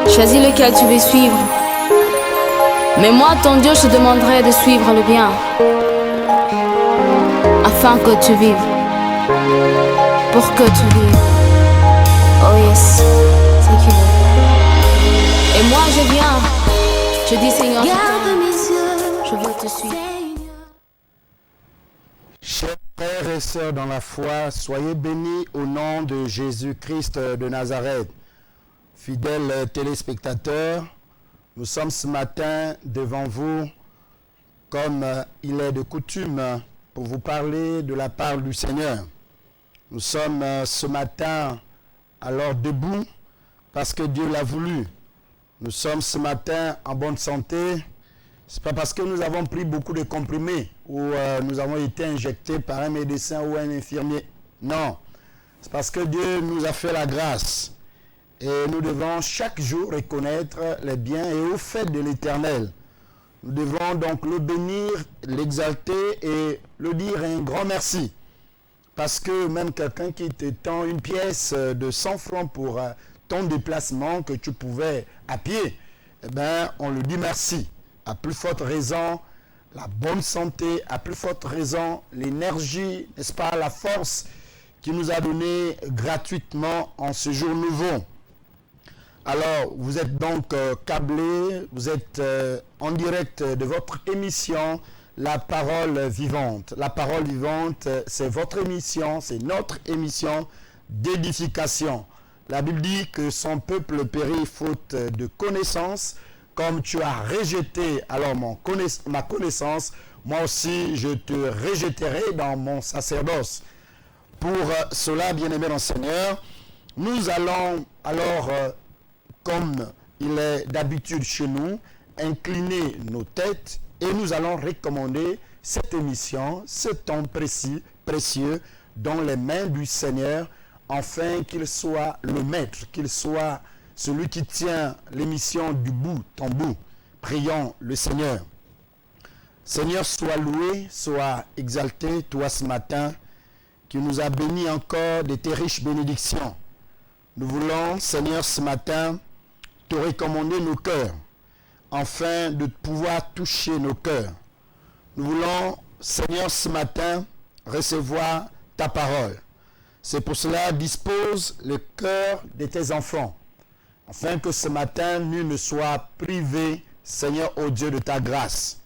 Choisis lequel tu veux suivre. Mais moi, ton Dieu, je te demanderai de suivre le bien, afin que tu vives, pour que tu vives. Oh yes, c'est qui veut. Et moi, je viens, je dis Seigneur, Garde mes yeux, je veux te suivre. Chers frères et sœurs dans la foi, soyez bénis au nom de Jésus-Christ de Nazareth. Fidèles téléspectateurs, nous sommes ce matin devant vous, comme il est de coutume, pour vous parler de la part du Seigneur. Nous sommes ce matin alors debout parce que Dieu l'a voulu. Nous sommes ce matin en bonne santé. Ce n'est pas parce que nous avons pris beaucoup de comprimés ou nous avons été injectés par un médecin ou un infirmier. Non, c'est parce que Dieu nous a fait la grâce. Et nous devons chaque jour reconnaître les biens et au fait de l'Éternel. Nous devons donc le bénir, l'exalter et le dire un grand merci. Parce que même quelqu'un qui te tend une pièce de 100 francs pour ton déplacement que tu pouvais à pied, eh bien, on lui dit merci. À plus forte raison, la bonne santé, à plus forte raison, l'énergie, n'est-ce pas, la force qu'il nous a donnée gratuitement en ce jour nouveau. Alors, vous êtes donc câblés, vous êtes en direct de votre émission La Parole Vivante. La Parole Vivante, c'est votre émission, c'est notre émission d'édification. La Bible dit que son peuple périt faute de connaissance. Comme tu as rejeté alors ma connaissance, moi aussi je te rejetterai dans mon sacerdoce. Pour cela, bien-aimés dans le Seigneur, nous allons alors, comme il est d'habitude chez nous, incliner nos têtes et nous allons recommander cette émission, ce temps précieux dans les mains du Seigneur, afin qu'il soit le maître, qu'il soit celui qui tient l'émission du bout en bout. Prions le Seigneur. Seigneur, sois loué, sois exalté, toi ce matin, qui nous a bénis encore de tes riches bénédictions. Nous voulons, Seigneur, ce matin, te recommander nos cœurs, afin de pouvoir toucher nos cœurs. Nous voulons, Seigneur, ce matin, recevoir ta parole. C'est pour cela, dispose le cœur de tes enfants, afin que ce matin, nul ne soit privé, Seigneur, ô Dieu, de ta grâce.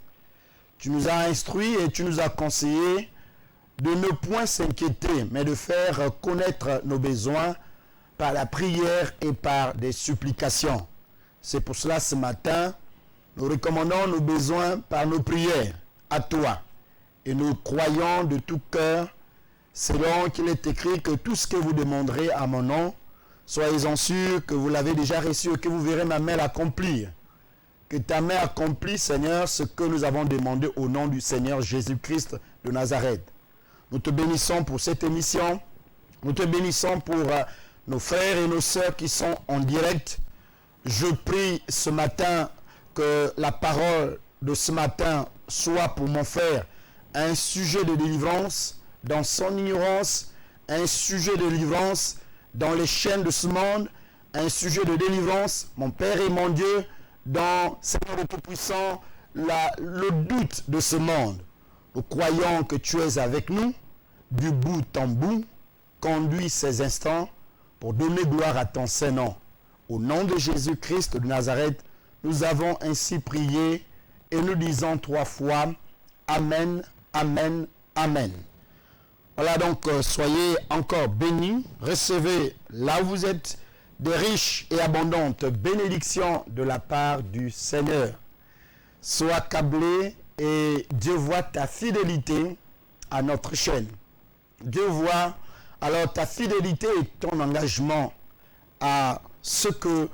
Tu nous as instruits et tu nous as conseillé de ne point s'inquiéter, mais de faire connaître nos besoins par la prière et par des supplications. C'est pour cela, ce matin, nous recommandons nos besoins par nos prières à toi. Et nous croyons de tout cœur, selon qu'il est écrit que tout ce que vous demanderez à mon nom, soyez-en sûrs que vous l'avez déjà reçu et que vous verrez ma main l'accomplir. Que ta main accomplit, Seigneur, ce que nous avons demandé au nom du Seigneur Jésus-Christ de Nazareth. Nous te bénissons pour cette émission. Nous te bénissons pour nos frères et nos sœurs qui sont en direct. Je prie ce matin que la parole de ce matin soit pour mon frère un sujet de délivrance dans son ignorance, un sujet de délivrance dans les chaînes de ce monde, un sujet de délivrance, mon Père et mon Dieu, dans, Seigneur le Tout-Puissant, le doute de ce monde. Nous croyons que tu es avec nous, du bout en bout, conduis ces instants pour donner gloire à ton Saint-Nom. Au nom de Jésus-Christ de Nazareth, nous avons ainsi prié et nous disons 3 fois Amen, Amen, Amen. Voilà donc, soyez encore bénis, recevez là où vous êtes des riches et abondantes bénédictions de la part du Seigneur. Sois câblé et Dieu voit ta fidélité à notre chaîne. Dieu voit alors ta fidélité et ton engagement à ce que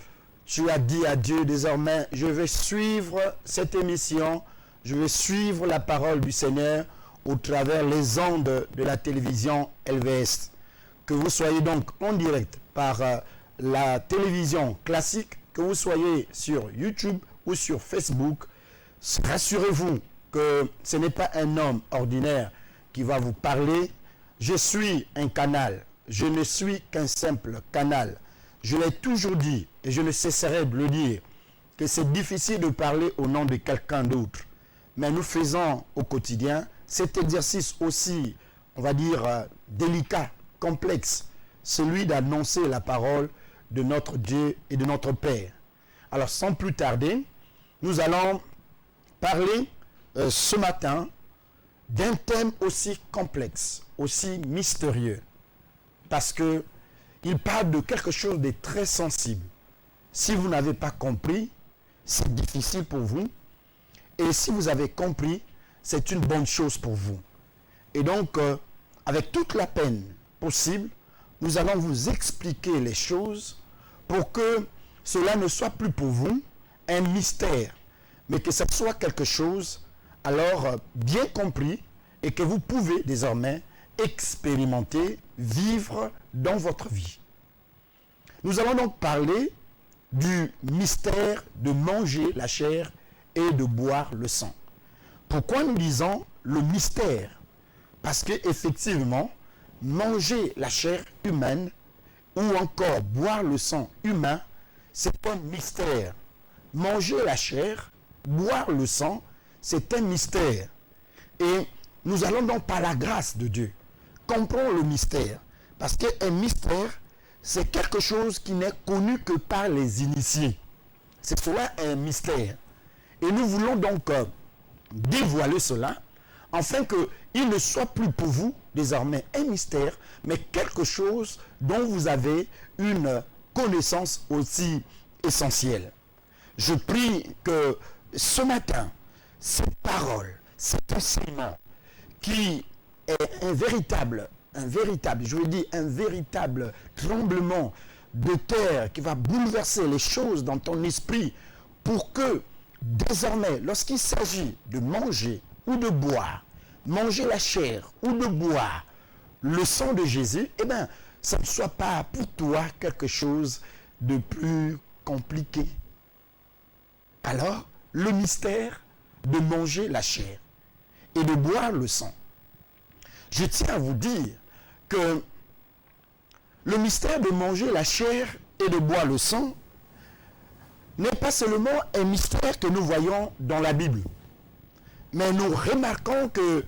tu as dit à Dieu. Désormais, je vais suivre cette émission, je vais suivre la parole du Seigneur au travers les ondes de la télévision LVS. Que vous soyez donc en direct par la télévision classique, que vous soyez sur YouTube ou sur Facebook, rassurez-vous que ce n'est pas un homme ordinaire qui va vous parler. Je suis un canal, je ne suis qu'un simple canal. je l'ai toujours dit, et je ne cesserai de le dire, que c'est difficile de parler au nom de quelqu'un d'autre. Mais nous faisons au quotidien cet exercice aussi, on va dire, délicat, complexe, celui d'annoncer la parole de notre Dieu et de notre Père. Alors, sans plus tarder, nous allons parler ce matin d'un thème aussi complexe, aussi mystérieux, parce que il parle de quelque chose de très sensible. Si vous n'avez pas compris, c'est difficile pour vous, et si vous avez compris, c'est une bonne chose pour vous. Et donc, avec toute la peine possible, nous allons vous expliquer les choses pour que cela ne soit plus pour vous un mystère, mais que ce soit quelque chose alors bien compris et que vous pouvez désormais expérimenter, vivre dans votre vie. Nous allons donc parler du mystère de manger la chair et de boire le sang. Pourquoi nous disons le mystère? Parce qu'effectivement, manger la chair humaine ou encore boire le sang humain, c'est un mystère. Manger la chair, boire le sang, c'est un mystère. Et nous allons donc par la grâce de Dieu comprendre le mystère. Parce qu'un mystère, c'est quelque chose qui n'est connu que par les initiés. C'est cela un mystère. Et nous voulons donc dévoiler cela, afin qu'il ne soit plus pour vous désormais un mystère, mais quelque chose dont vous avez une connaissance aussi essentielle. Je prie que ce matin, cette parole, cet enseignement, qui est un véritable, je veux dire un véritable tremblement de terre qui va bouleverser les choses dans ton esprit pour que désormais, lorsqu'il s'agit de manger ou de boire, manger la chair ou de boire le sang de Jésus, eh bien, ça ne soit pas pour toi quelque chose de plus compliqué. Alors, le mystère de manger la chair et de boire le sang. Je tiens à vous dire que le mystère de manger la chair et de boire le sang n'est pas seulement un mystère que nous voyons dans la Bible, mais nous remarquons que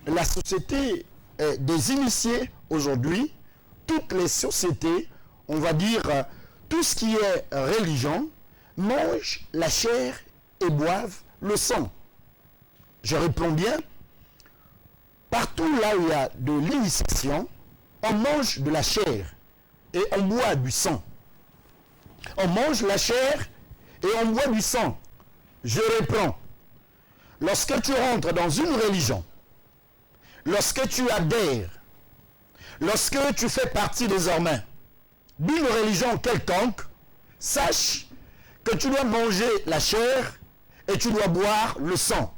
la société des initiés aujourd'hui, toutes les sociétés, on va dire tout ce qui est religion, mangent la chair et boivent le sang. Je réponds bien, partout là où il y a de l'initiation, on mange de la chair et on boit du sang. On mange la chair et on boit du sang. Je reprends. Lorsque tu rentres dans une religion, lorsque tu adhères, lorsque tu fais partie désormais d'une religion quelconque, sache que tu dois manger la chair et tu dois boire le sang.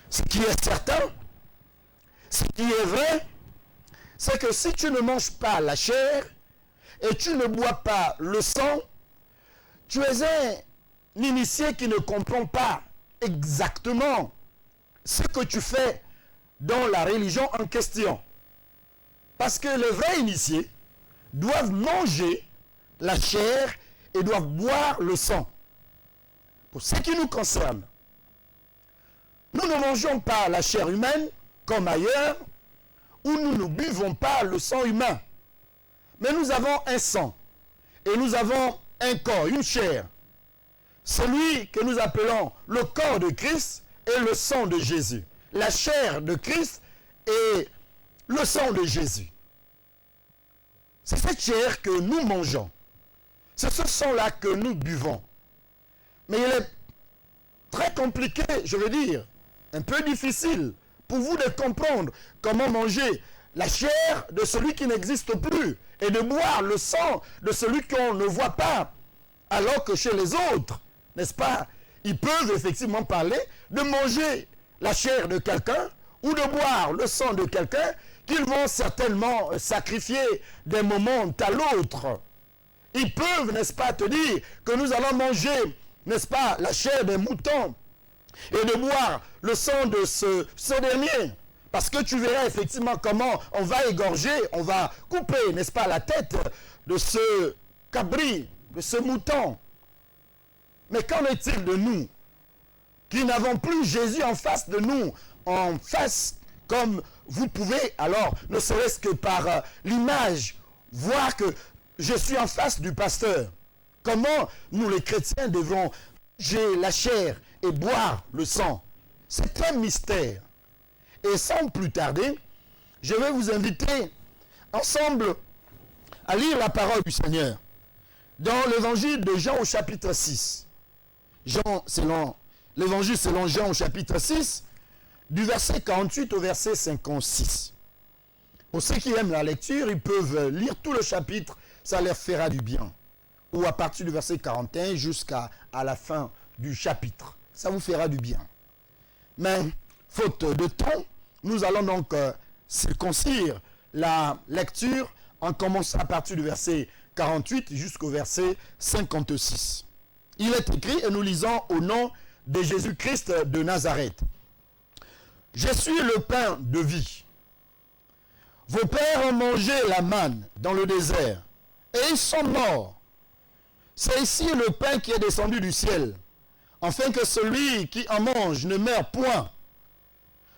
Ce qui est certain, ce qui est vrai, c'est que si tu ne manges pas la chair et tu ne bois pas le sang, tu es un initié qui ne comprend pas exactement ce que tu fais dans la religion en question. Parce que les vrais initiés doivent manger la chair et doivent boire le sang. Pour ce qui nous concerne, nous ne mangeons pas la chair humaine comme ailleurs, où nous ne buvons pas le sang humain. Mais nous avons un sang et nous avons un corps, une chair. Celui que nous appelons le corps de Christ et le sang de Jésus. La chair de Christ et le sang de Jésus. C'est cette chair que nous mangeons. C'est ce sang-là que nous buvons. Mais il est très compliqué, je veux dire, un peu difficile pour vous de comprendre comment manger la chair de celui qui n'existe plus et de boire le sang de celui qu'on ne voit pas. Alors que chez les autres, n'est-ce pas, ils peuvent effectivement parler de manger la chair de quelqu'un ou de boire le sang de quelqu'un qu'ils vont certainement sacrifier d'un moment à l'autre. Ils peuvent, n'est-ce pas, te dire que nous allons manger, n'est-ce pas, la chair des moutons et de boire le sang de ce dernier. Parce que tu verras effectivement comment on va égorger, on va couper, n'est-ce pas, la tête de ce cabri, de ce mouton. Mais qu'en est-il de nous qui n'avons plus Jésus en face de nous, en face comme vous pouvez, alors, ne serait-ce que par l'image, voir que je suis en face du pasteur. Comment nous les chrétiens devons manger la chair et boire le sang? C'est un mystère. Et sans plus tarder, je vais vous inviter ensemble à lire la parole du Seigneur dans l'évangile de Jean au chapitre 6. L'évangile selon Jean au chapitre 6, du verset 48 au verset 56. Pour ceux qui aiment la lecture, ils peuvent lire tout le chapitre, ça leur fera du bien. Ou à partir du verset 41 jusqu'à la fin du chapitre. Ça vous fera du bien. Mais, faute de temps, nous allons donc circoncire la lecture en commençant à partir du verset 48 jusqu'au verset 56. Il est écrit, et nous lisons au nom de Jésus-Christ de Nazareth. Je suis le pain de vie. Vos pères ont mangé la manne dans le désert, et ils sont morts. C'est ici le pain qui est descendu du ciel, afin que celui qui en mange ne meure point.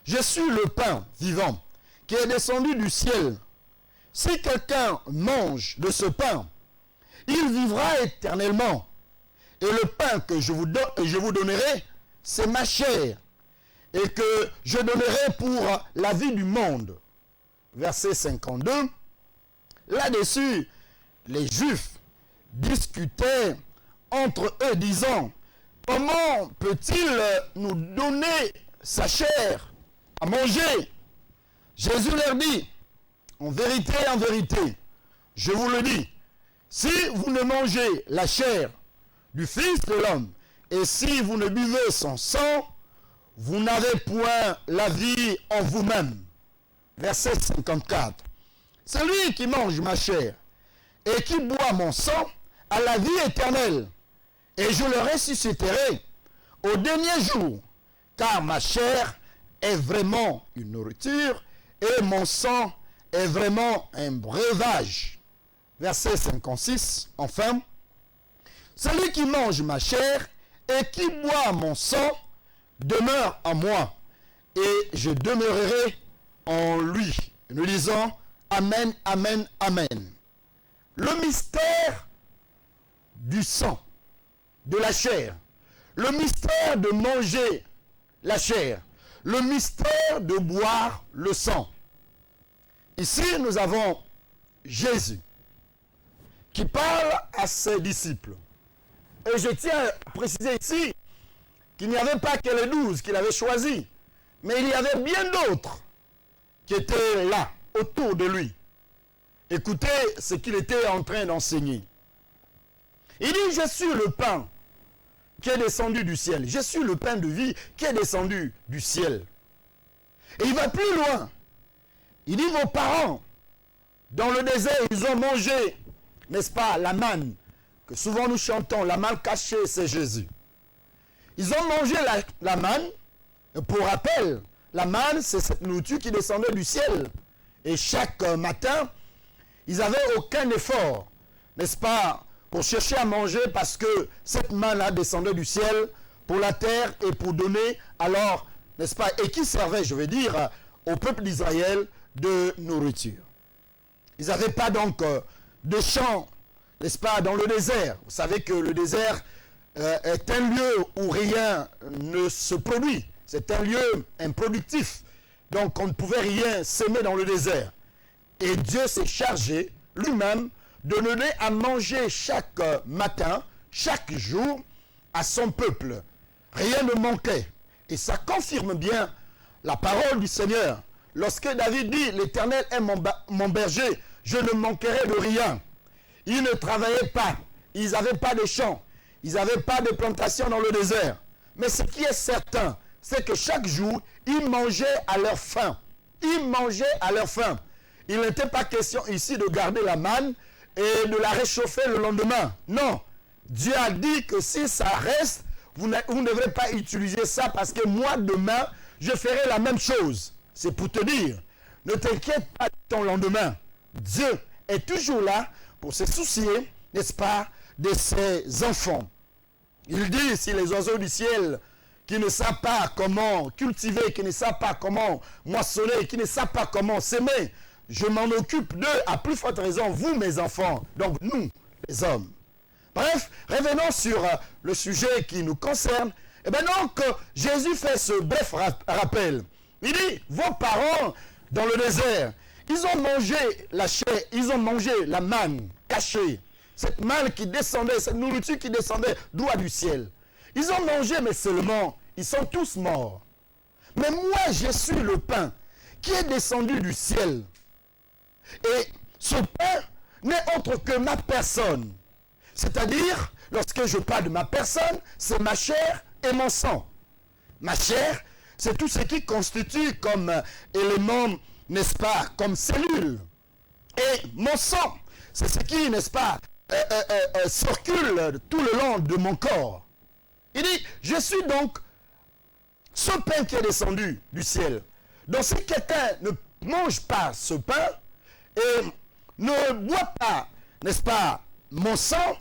Je suis le pain vivant qui est descendu du ciel. Si quelqu'un mange de ce pain, il vivra éternellement. Et le pain que je vous donnerai, c'est ma chair, et que je donnerai pour la vie du monde. Verset 52. Là-dessus, les Juifs discutaient entre eux, disant, comment peut-il nous donner sa chair à manger? Jésus leur dit, en vérité, je vous le dis, si vous ne mangez la chair du Fils de l'homme, et si vous ne buvez son sang, vous n'avez point la vie en vous-même. Verset 54. Celui qui mange ma chair et qui boit mon sang a la vie éternelle, et je le ressusciterai au dernier jour, car ma chair est vraiment une nourriture, et mon sang est vraiment un breuvage. Verset 56, enfin. Celui qui mange ma chair et qui boit mon sang demeure en moi, et je demeurerai en lui. Nous lisons Amen, Amen, Amen. Le mystère du sang, de la chair, le mystère de manger la chair, le mystère de boire le sang. Ici, nous avons Jésus qui parle à ses disciples. Et je tiens à préciser ici qu'il n'y avait pas que les 12 qu'il avait choisis, mais il y avait bien d'autres qui étaient là, autour de lui. Écoutez ce qu'il était en train d'enseigner. Il dit, je suis le pain qui est descendu du ciel. Je suis le pain de vie qui est descendu du ciel. Et il va plus loin. Il dit, vos parents, dans le désert, ils ont mangé, n'est-ce pas, la manne, que souvent nous chantons, la manne cachée, c'est Jésus. Ils ont mangé la manne. Pour rappel, la manne, c'est cette nourriture qui descendait du ciel. Et chaque matin, ils n'avaient aucun effort, n'est-ce pas, pour chercher à manger, parce que cette manne-là descendait du ciel pour la terre et pour donner, alors, n'est-ce pas, et qui servait, je veux dire, au peuple d'Israël de nourriture. Ils n'avaient pas donc de champs, n'est-ce pas, dans le désert. Vous savez que le désert est un lieu où rien ne se produit. C'est un lieu improductif. Donc on ne pouvait rien s'aimer dans le désert. Et Dieu s'est chargé lui-même de donner à manger chaque matin, chaque jour, à son peuple. Rien ne manquait. Et ça confirme bien la parole du Seigneur. Lorsque David dit, l'Éternel est mon berger, je ne manquerai de rien. Ils ne travaillaient pas. Ils n'avaient pas de champs. Ils n'avaient pas de plantation dans le désert. Mais ce qui est certain, c'est que chaque jour, ils mangeaient à leur faim. Ils mangeaient à leur faim. Il n'était pas question ici de garder la manne et de la réchauffer le lendemain. Non. Dieu a dit que si ça reste, vous ne devrez pas utiliser ça parce que moi, demain, je ferai la même chose. C'est pour te dire, ne t'inquiète pas de ton lendemain. Dieu est toujours là pour se soucier n'est-ce pas, de ses enfants. Il dit, si les oiseaux du ciel qui ne savent pas comment cultiver, qui ne savent pas comment moissonner, qui ne savent pas comment s'aimer, je m'en occupe d'eux, à plus forte raison, vous mes enfants, donc nous, les hommes. Bref, revenons sur le sujet qui nous concerne. Et bien donc, Jésus fait ce bref rappel. Il dit, vos parents dans le désert, ils ont mangé la chair, ils ont mangé la manne cachée. Cette manne qui descendait, cette nourriture qui descendait droit du ciel. Ils ont mangé, mais seulement, ils sont tous morts. Mais moi, je suis le pain qui est descendu du ciel. Et ce pain n'est autre que ma personne. C'est-à-dire, lorsque je parle de ma personne, c'est ma chair et mon sang. Ma chair, c'est tout ce qui constitue comme élément, n'est-ce pas, comme cellule. Et mon sang, c'est ce qui, n'est-ce pas, circule tout le long de mon corps. Il dit, je suis donc ce pain qui est descendu du ciel. Donc si quelqu'un ne mange pas ce pain et ne boit pas, n'est-ce pas, mon sang,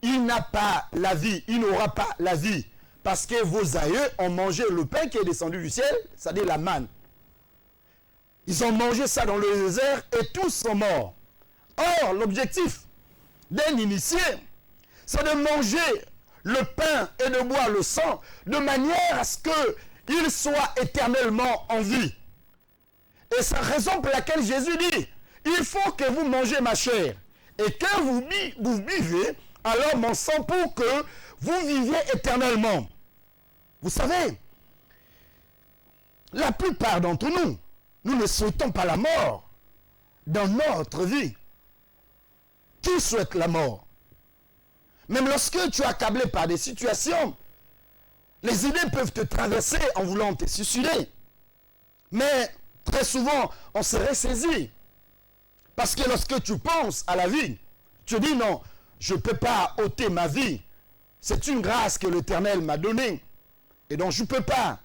il n'a pas la vie, il n'aura pas la vie. Parce que vos aïeux ont mangé le pain qui est descendu du ciel, c'est-à-dire la manne. Ils ont mangé ça dans le désert et tous sont morts. Or, l'objectif d'un initié, c'est de manger le pain et de boire le sang de manière à ce qu'il soit éternellement en vie. Et c'est la raison pour laquelle Jésus dit, il faut que vous mangez ma chair et que vous buvez alors mon sang pour que vous viviez éternellement. Vous savez, la plupart d'entre nous, nous ne souhaitons pas la mort dans notre vie. Qui souhaite la mort? Même lorsque tu es accablé par des situations, les idées peuvent te traverser en voulant te suicider. Mais très souvent, on se ressaisit. Parce que lorsque tu penses à la vie, tu dis non, je ne peux pas ôter ma vie. C'est une grâce que l'Éternel m'a donnée. Et donc je ne peux pas.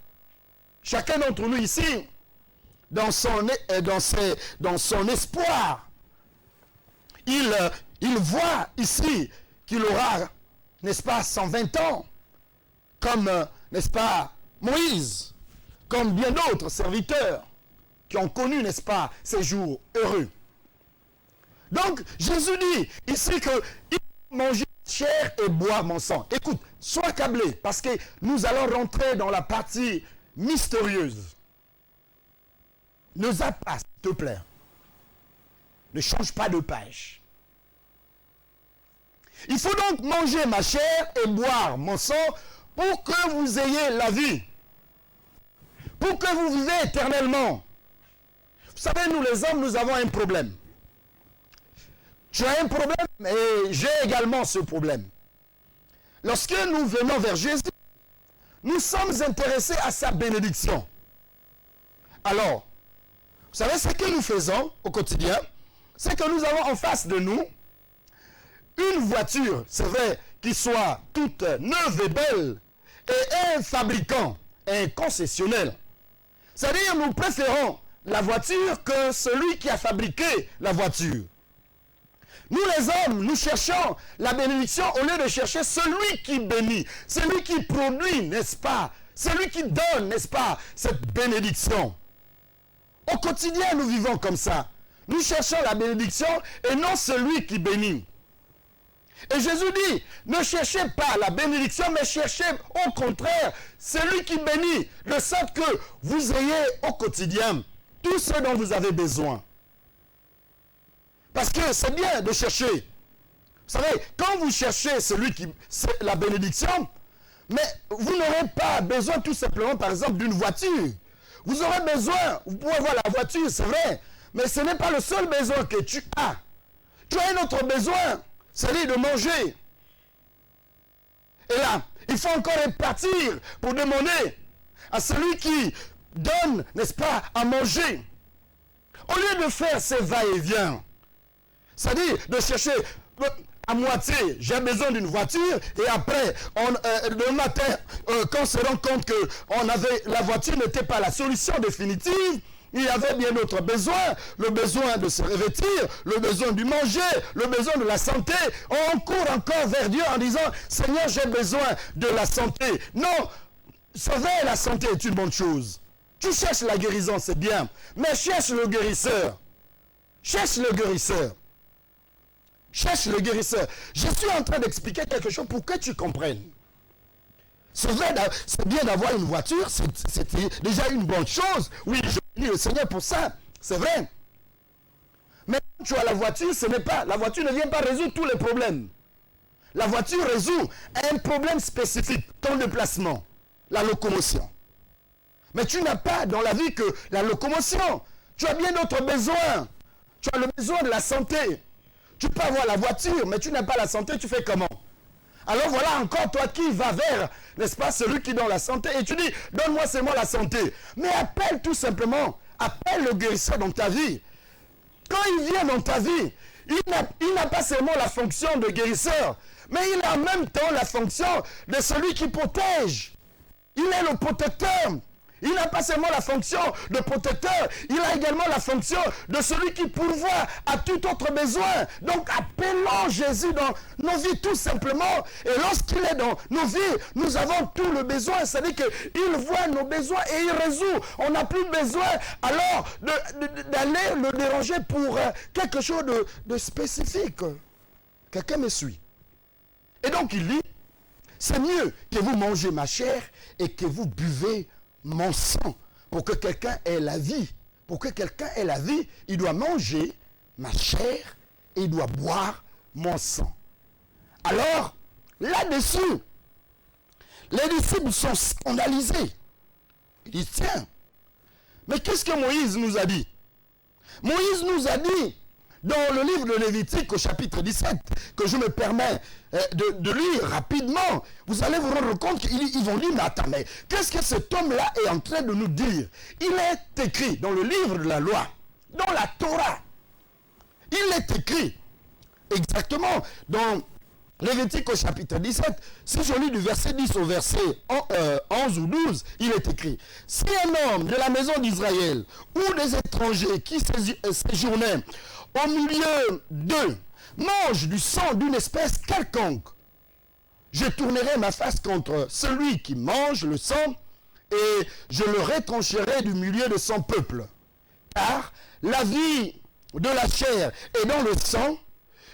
Chacun d'entre nous ici, dans son espoir, il voit ici qu'il aura, n'est-ce pas, 120 ans, comme, n'est-ce pas, Moïse, comme bien d'autres serviteurs qui ont connu, n'est-ce pas, ces jours heureux. Donc, Jésus dit ici qu'il faut manger chair et boire mon sang. Écoute, sois accablé, parce que nous allons rentrer dans la partie mystérieuse. Ne zappe pas, s'il te plaît. Ne change pas de page. Il faut donc manger ma chair et boire mon sang pour que vous ayez la vie. Pour que vous vivez éternellement. Vous savez, nous les hommes, nous avons un problème. Tu as un problème et j'ai également ce problème. Lorsque nous venons vers Jésus, nous sommes intéressés à sa bénédiction. Alors, vous savez ce que nous faisons au quotidien? C'est que nous avons en face de nous une voiture, c'est vrai, qui soit toute neuve et belle, et un fabricant, un concessionnaire. C'est-à-dire, nous préférons la voiture que celui qui a fabriqué la voiture. Nous les hommes, nous cherchons la bénédiction au lieu de chercher celui qui bénit, celui qui produit, n'est-ce pas, celui qui donne, n'est-ce pas, cette bénédiction. Au quotidien, nous vivons comme ça. Nous cherchons la bénédiction et non celui qui bénit. Et Jésus dit, ne cherchez pas la bénédiction, mais cherchez au contraire celui qui bénit, de sorte que vous ayez au quotidien tout ce dont vous avez besoin. Parce que c'est bien de chercher. Vous savez, quand vous cherchez celui qui, c'est la bénédiction, mais vous n'aurez pas besoin tout simplement, par exemple, d'une voiture. Vous aurez besoin, vous pouvez avoir la voiture, c'est vrai, mais ce n'est pas le seul besoin que tu as. Tu as un autre besoin, celui de manger. Et là, il faut encore repartir pour demander à celui qui donne, n'est-ce pas, à manger. Au lieu de faire ces va-et-vient, c'est-à-dire de chercher à moitié, j'ai besoin d'une voiture, et après, le matin, quand on se rend compte que la voiture n'était pas la solution définitive, Il y avait bien d'autres besoins, le besoin de se revêtir, le besoin du manger, le besoin de la santé. On court encore vers Dieu en disant, Seigneur, j'ai besoin de la santé. Non, sauver la santé est une bonne chose. Tu cherches la guérison, c'est bien, mais cherche le guérisseur. Cherche le guérisseur. Cherche le guérisseur. Je suis en train d'expliquer quelque chose pour que tu comprennes. C'est bien d'avoir une voiture, c'est déjà une bonne chose. Oui, je bénis le Seigneur pour ça, c'est vrai. Mais quand tu as la voiture, la voiture ne vient pas résoudre tous les problèmes. La voiture résout un problème spécifique, ton déplacement, la locomotion. Mais tu n'as pas dans la vie que la locomotion. Tu as bien d'autres besoins. Tu as le besoin de la santé. Tu peux avoir la voiture, mais tu n'as pas la santé, tu fais comment? Alors voilà encore toi qui vas vers, n'est-ce pas, celui qui donne la santé. Et tu dis, donne-moi seulement la santé. Mais appelle tout simplement, appelle le guérisseur dans ta vie. Quand il vient dans ta vie, il n'a pas seulement la fonction de guérisseur, mais il a en même temps la fonction de celui qui protège. Il est le protecteur. Il n'a pas seulement la fonction de protecteur, il a également la fonction de celui qui pourvoit à tout autre besoin. Donc appelons Jésus dans nos vies tout simplement. Et lorsqu'il est dans nos vies, nous avons tout le besoin. C'est-à-dire qu'il voit nos besoins et il résout. On n'a plus besoin alors d'aller le déranger pour quelque chose de spécifique. Quelqu'un me suit. Et donc il dit, c'est mieux que vous mangez ma chair et que vous buvez mon sang. Pour que quelqu'un ait la vie, pour que quelqu'un ait la vie, il doit manger ma chair et il doit boire mon sang. Alors, là-dessus, les disciples sont scandalisés. Ils disent, tiens, mais qu'est-ce que Moïse nous a dit? Moïse nous a dit, dans le livre de Lévitique au chapitre 17, que je me permets de lire rapidement, vous allez vous rendre compte qu'ils vont dire, mais attends, mais qu'est-ce que cet homme-là est en train de nous dire? Il est écrit dans le livre de la loi, dans la Torah. Il est écrit exactement dans Lévitique au chapitre 17, si je lis du verset 10 au verset 11 ou 12, il est écrit, si un homme de la maison d'Israël ou des étrangers qui séjournaient au milieu d'eux mange du sang d'une espèce quelconque, je tournerai ma face contre celui qui mange le sang et je le retrancherai du milieu de son peuple. Car la vie de la chair est dans le sang,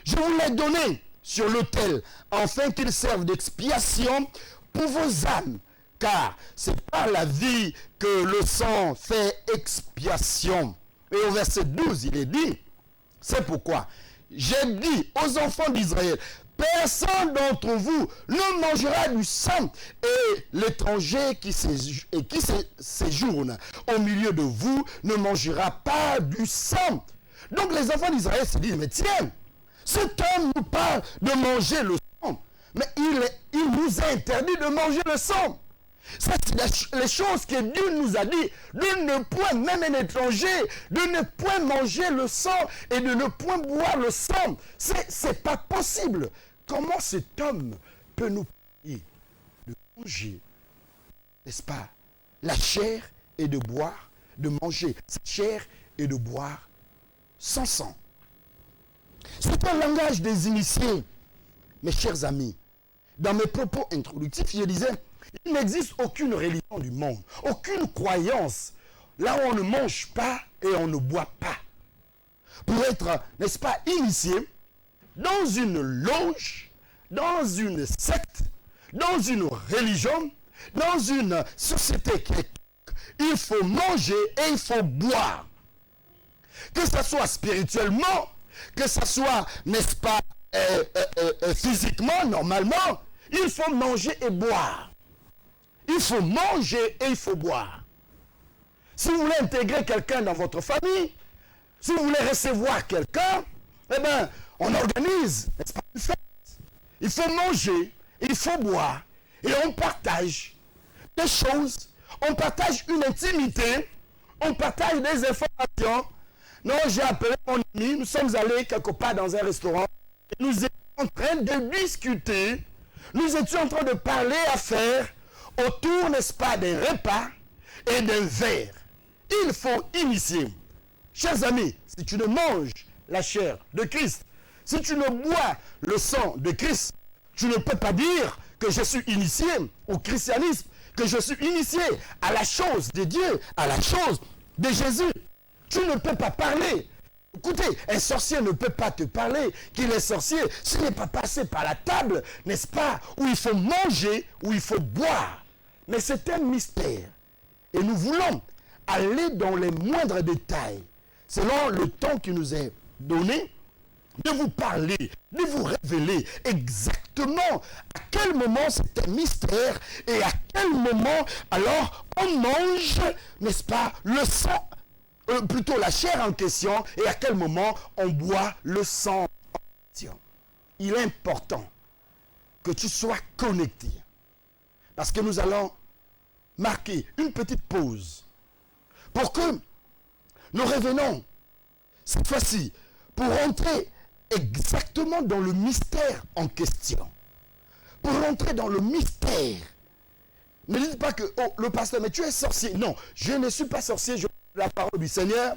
je vous l'ai donné sur l'autel, afin qu'il serve d'expiation pour vos âmes. Car c'est par la vie que le sang fait expiation. Et au verset 12, il est dit, c'est pourquoi j'ai dit aux enfants d'Israël, personne d'entre vous ne mangera du sang, et l'étranger qui séjourne au milieu de vous ne mangera pas du sang. Donc les enfants d'Israël se disent, mais tiens, cet homme nous parle de manger le sang, mais il nous a interdit de manger le sang. C'est les choses que Dieu nous a dit, de ne point, même un étranger, de ne point manger le sang et de ne point boire le sang. C'est pas possible. Comment cet homme peut nous prier de manger, n'est-ce pas, la chair et de boire, de manger sa chair et de boire son sang? C'est un langage des initiés, mes chers amis. Dans mes propos introductifs, je disais, il n'existe aucune religion du monde, aucune croyance, là où on ne mange pas et on ne boit pas. Pour être, n'est-ce pas, initié dans une loge, dans une secte, dans une religion, dans une société quelconque, il faut manger et il faut boire. Que ce soit spirituellement, que ce soit, n'est-ce pas, physiquement, normalement, il faut manger et boire. Il faut manger et il faut boire. Si vous voulez intégrer quelqu'un dans votre famille, si vous voulez recevoir quelqu'un, eh bien, on organise, n'est-ce pas, une fête. Il faut manger, il faut boire, et on partage des choses, on partage une intimité, on partage des informations. Non, j'ai appelé mon ami, nous sommes allés quelque part dans un restaurant, et nous étions en train de discuter, nous étions en train de parler, à faire, autour, n'est-ce pas, d'un repas et d'un verre. il faut initier. Chers amis, si tu ne manges la chair de Christ, si tu ne bois le sang de Christ, tu ne peux pas dire que je suis initié au christianisme, que je suis initié à la chose de Dieu, à la chose de Jésus. Tu ne peux pas parler. Écoutez, un sorcier ne peut pas te parler qu'il est sorcier s'il n'est pas passé par la table, n'est-ce pas, où il faut manger, où il faut boire. Mais c'est un mystère. Et nous voulons aller dans les moindres détails, selon le temps qui nous est donné, de vous parler, de vous révéler exactement à quel moment c'est un mystère et à quel moment alors on mange, n'est-ce pas, le sang, plutôt la chair en question, et à quel moment on boit le sang en question. Il est important que tu sois connecté, parce que nous allons marquer une petite pause pour que nous revenons cette fois-ci pour rentrer exactement dans le mystère en question. Pour rentrer dans le mystère. Ne dites pas que, oh, le pasteur, mais tu es sorcier. Non, je ne suis pas sorcier, je parle de la parole du Seigneur.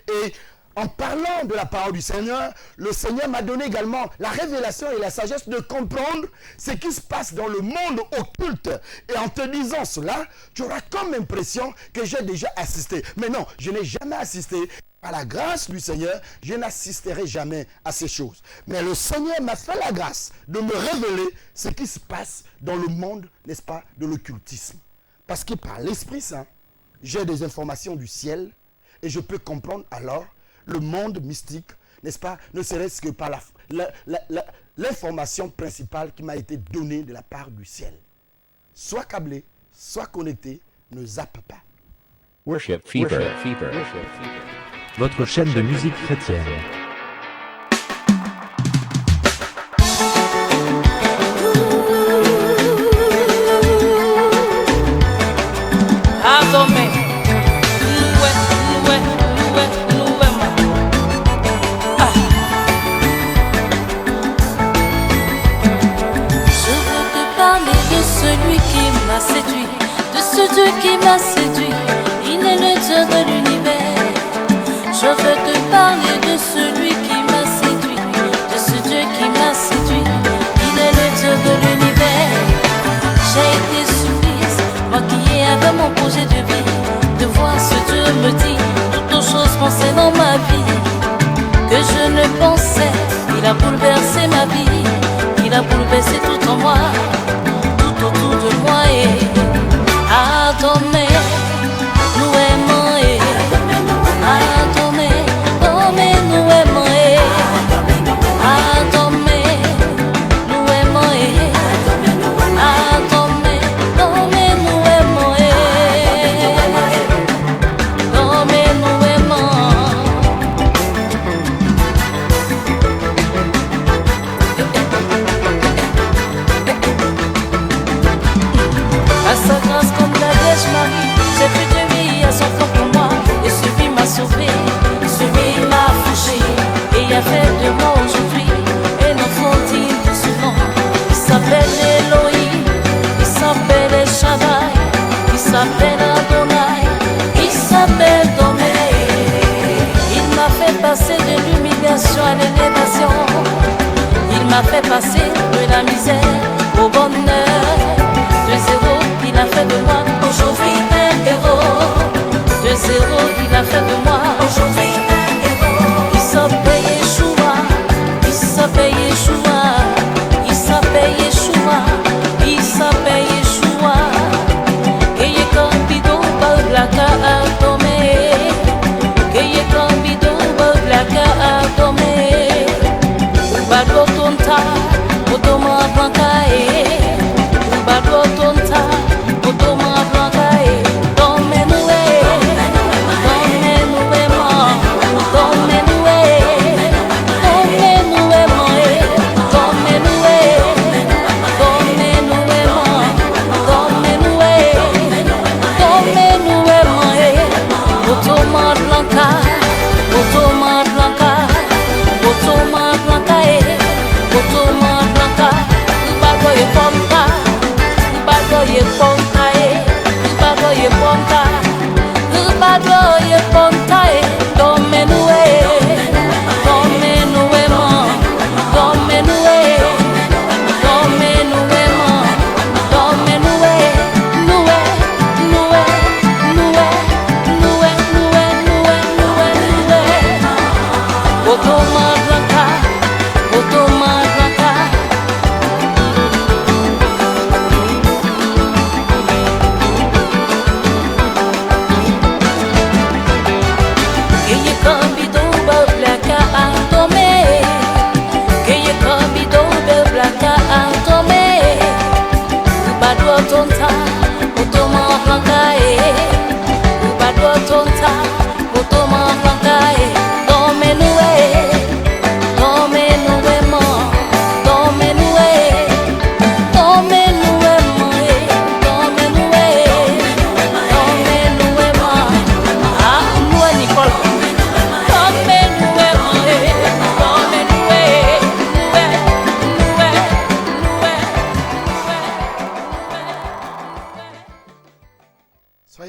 Et en parlant de la parole du Seigneur, le Seigneur m'a donné également la révélation et la sagesse de comprendre ce qui se passe dans le monde occulte. Et en te disant cela, tu auras comme impression que j'ai déjà assisté. Mais non, je n'ai jamais assisté. Par la grâce du Seigneur, je n'assisterai jamais à ces choses. Mais le Seigneur m'a fait la grâce de me révéler ce qui se passe dans le monde, n'est-ce pas, de l'occultisme. Parce que par l'Esprit Saint, j'ai des informations du ciel et je peux comprendre alors le monde mystique, n'est-ce pas, ne serait-ce que par l'information principale qui m'a été donnée de la part du ciel. Sois câblé, sois connecté, ne zappe pas. Worship Fever. Votre chaîne de musique chrétienne. Dieu qui m'a séduit, il est le Dieu de l'univers. Je veux te parler de celui qui m'a séduit, de ce Dieu qui m'a séduit, il est le Dieu de l'univers. J'ai été surprise, moi qui ai avec mon projet de vie, de voir ce Dieu me dit toutes aux choses pensées dans ma vie, que je ne pensais. Il a bouleversé ma vie, il a bouleversé tout en moi, tout autour de moi. Et Adonai, nous aimons et Adonai, Adonai, nous aimons et Adonai, nous aimons et Adonai, Adonai, nous aimons et Adonai, nous aimons. À sa grâce comme la Vierge Marie, j'ai pu de vie à son corps pour moi. Et celui m'a sauvé, celui m'a affranchi, et il a fait de moi aujourd'hui un enfant digne de ce nom. Il s'appelle Elohim, il s'appelle El Shaddai, il s'appelle Adonai, il s'appelle Domé. Il m'a fait passer de l'humiliation à l'élévation, il m'a fait passer de la misère au bonheur. De zéro, il a fait de moi aujourd'hui un héros. De zéro, il a fait de moi aujourd'hui un héros. Il s'appelle Yeshua, il s'appelle Yeshua, il s'appelle Yeshua, il s'appelle Yeshua. Que ye cambido bablaka atome, que ye cambido bablaka atome. Balo tonta, otoma blanca. Bagotonta, Otoma Blancae, Domenue, Domenuema, Domenue, Domenuema, Domenue, Domenuema, Domenuema, Otoma Blanca, Otoma Blanca, Otoma Blancae, Otoma Blanca, Bagoye Pompa.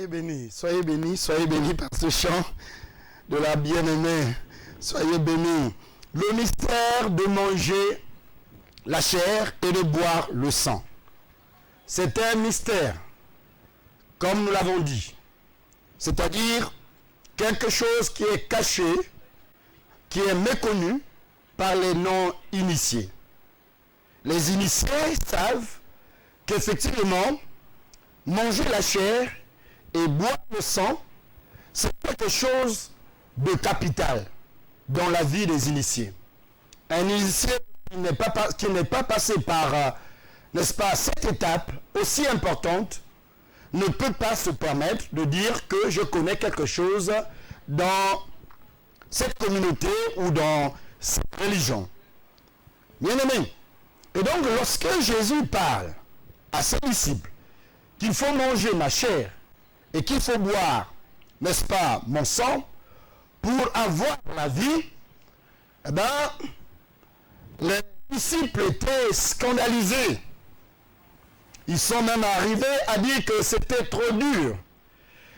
Soyez bénis par ce chant de la bien-aimée. Soyez bénis. Le mystère de manger la chair et de boire le sang. C'est un mystère, comme nous l'avons dit. C'est-à-dire quelque chose qui est caché, qui est méconnu par les non-initiés. Les initiés savent qu'effectivement, manger la chair et boire le sang, c'est quelque chose de capital dans la vie des initiés. Un initié qui n'est pas passé par, n'est-ce pas, cette étape aussi importante, ne peut pas se permettre de dire que je connais quelque chose dans cette communauté ou dans cette religion. Bien aimé. Et donc, lorsque Jésus parle à ses disciples qu'il faut manger ma chair et qu'il faut boire, n'est-ce pas, mon sang, pour avoir la vie, eh bien, les disciples étaient scandalisés. Ils sont même arrivés à dire que c'était trop dur,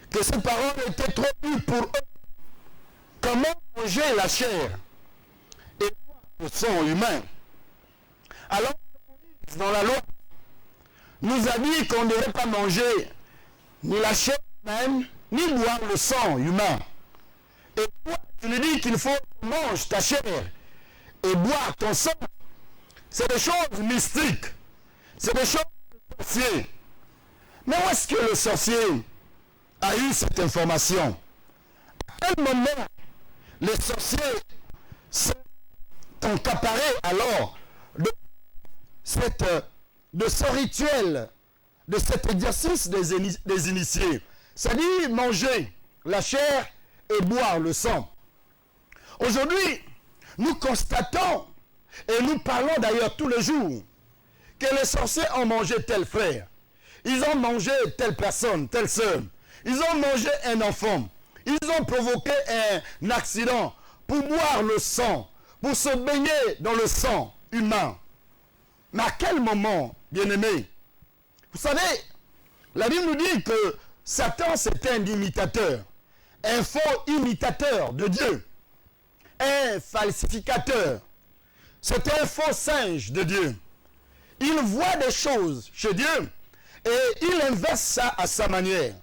que ces paroles étaient trop dures pour eux. Comment manger la chair et le sang humain? Alors, dans la loi, nous a dit qu'on ne devait pas manger ni la chair humaine, ni boire le sang humain. Et toi, tu lui dis qu'il faut manger ta chair et boire ton sang. C'est des choses mystiques. C'est des choses de sorciers. Mais où est-ce que le sorcier a eu cette information? À quel moment les sorciers sont accaparés alors de ce rituel, de cet exercice des initiés? C'est-à-dire manger la chair et boire le sang. Aujourd'hui, nous constatons, et nous parlons d'ailleurs tous les jours, que les sorciers ont mangé tel frère, ils ont mangé telle personne, telle sœur, ils ont mangé un enfant, ils ont provoqué un accident pour boire le sang, pour se baigner dans le sang humain. Mais à quel moment, bien-aimés? Vous savez, la Bible nous dit que Satan, c'est un imitateur, un faux imitateur de Dieu, un falsificateur. C'est un faux singe de Dieu. Il voit des choses chez Dieu et il inverse ça à sa manière.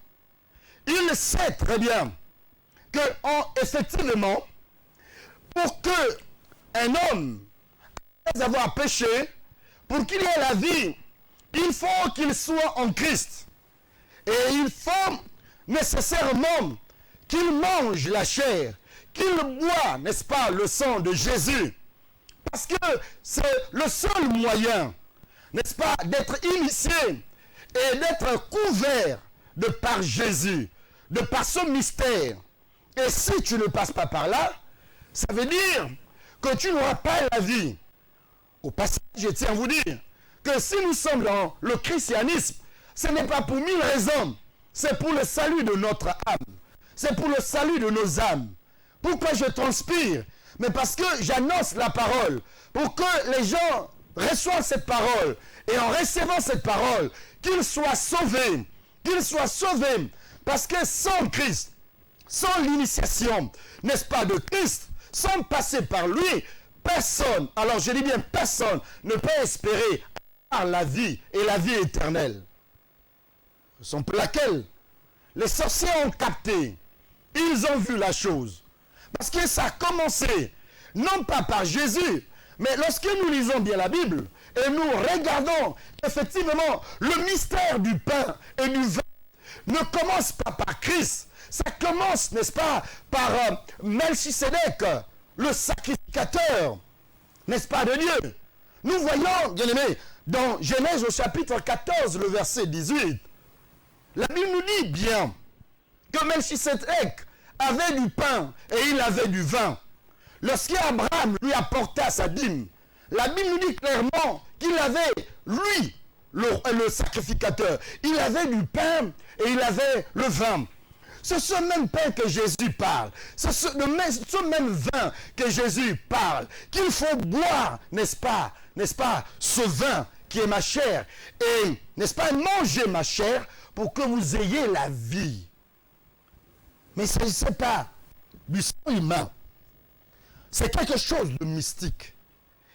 Il sait très bien que, effectivement, pour que un homme, après avoir péché, pour qu'il ait la vie, il faut qu'il soit en Christ. Et il faut nécessairement qu'il mange la chair, qu'il boit, n'est-ce pas, le sang de Jésus. Parce que c'est le seul moyen, n'est-ce pas, d'être initié et d'être couvert de par Jésus, de par ce mystère. Et si tu ne passes pas par là, ça veut dire que tu n'auras pas la vie. Au passage, je tiens à vous dire que si nous sommes dans le christianisme, ce n'est pas pour 1000 raisons, c'est pour le salut de notre âme, c'est pour le salut de nos âmes. Pourquoi je transpire? Mais parce que j'annonce la parole, pour que les gens reçoivent cette parole, et en recevant cette parole, qu'ils soient sauvés, parce que sans Christ, sans l'initiation, n'est-ce pas, de Christ, sans passer par lui, personne, alors je dis bien personne, ne peut espérer avoir la vie et la vie éternelle. Raison pour laquelle les sorciers ont capté, ils ont vu la chose. Parce que ça a commencé, non pas par Jésus, mais lorsque nous lisons bien la Bible, et nous regardons effectivement le mystère du pain et du vin, ne commence pas par Christ, ça commence, n'est-ce pas, par Melchisédek, le sacrificateur, n'est-ce pas, de Dieu. Nous voyons, bien aimés, dans Genèse au chapitre 14, le verset 18, la Bible nous dit bien que Melchisédek avait du pain et il avait du vin. Lorsqu'Abraham lui apporta sa dîme, la Bible nous dit clairement qu'il avait, lui, le sacrificateur, il avait du pain et il avait le vin. C'est ce même pain que Jésus parle, c'est ce même vin que Jésus parle, qu'il faut boire, n'est-ce pas, ce vin qui est ma chair, et, n'est-ce pas, manger ma chair pour que vous ayez la vie. Mais il ne s'agissait pas du sang humain. C'est quelque chose de mystique.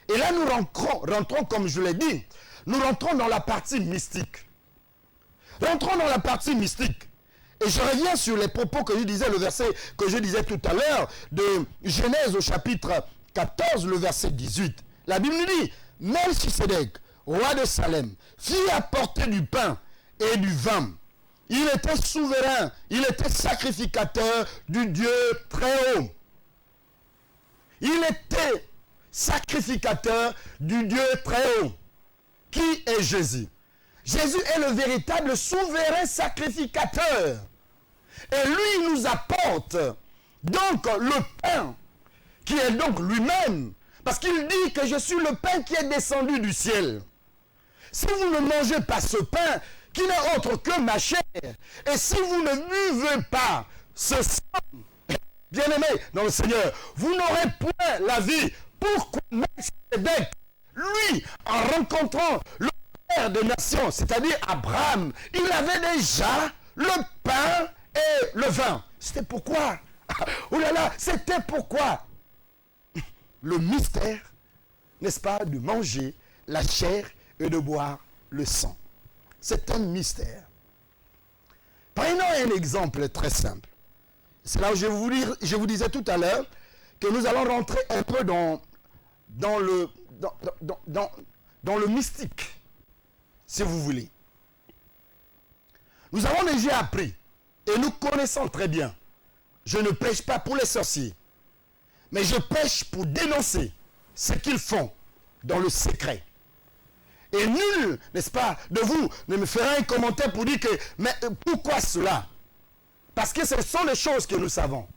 Et là, nous rentrons, comme je l'ai dit, nous rentrons dans la partie mystique. Rentrons dans la partie mystique. Et je reviens sur les propos que je disais, le verset que je disais tout à l'heure, de Genèse au chapitre 14, le verset 18. La Bible nous dit, Melchisedec, roi de Salem, fit apporter du pain et du vin. Il était souverain, il était sacrificateur du Dieu très haut. Il était sacrificateur du Dieu très haut. Qui est Jésus? Jésus est le véritable souverain sacrificateur. Et lui, il nous apporte donc le pain, qui est donc lui-même. Parce qu'il dit que je suis le pain qui est descendu du ciel. Si vous ne mangez pas ce pain, qui n'est autre que ma chair, et si vous ne buvez pas ce sang, bien-aimé dans le Seigneur, vous n'aurez point la vie. Pourquoi Melchisedec, lui, en rencontrant le Père des nations, c'est-à-dire Abraham, il avait déjà le pain et le vin. C'était pourquoi? Oh là là, c'était pourquoi? Le mystère, n'est-ce pas, de manger la chair et de boire le sang. C'est un mystère. Prenons un exemple très simple. C'est là où je vous disais tout à l'heure que nous allons rentrer un peu dans le mystique, si vous voulez. Nous avons déjà appris, et nous connaissons très bien, je ne prêche pas pour les sorciers, mais je prêche pour dénoncer ce qu'ils font dans le secret. Et nul, n'est-ce pas, de vous ne me fera un commentaire pour dire que, mais pourquoi cela? Parce que ce sont les choses que nous savons.